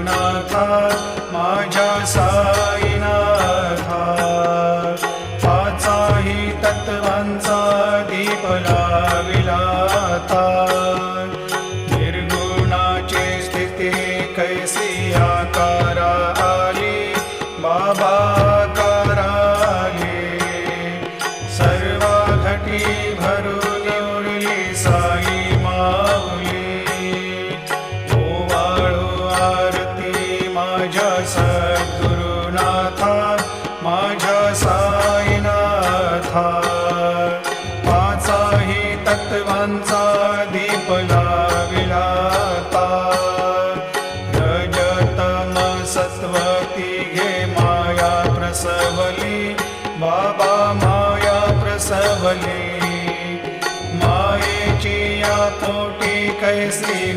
निर्गुणाथा माझ्या साईनाथा पाचाही तत्वांचा दीप लाविला आता निर्गुणाची स्थिती कैसी आकारा आली बाबा आकाराली सर्व घटी भरून उरली साई माऊली ओवाळू आरती माझ्या सद्गुरुनाथा माझ्या साईनाथा पाचाही तत्वांचा दीप लाविला आता रजतम सत्वती घे माया प्रसवली बाबा माया प्रसवली मायेची या पोटी कैसी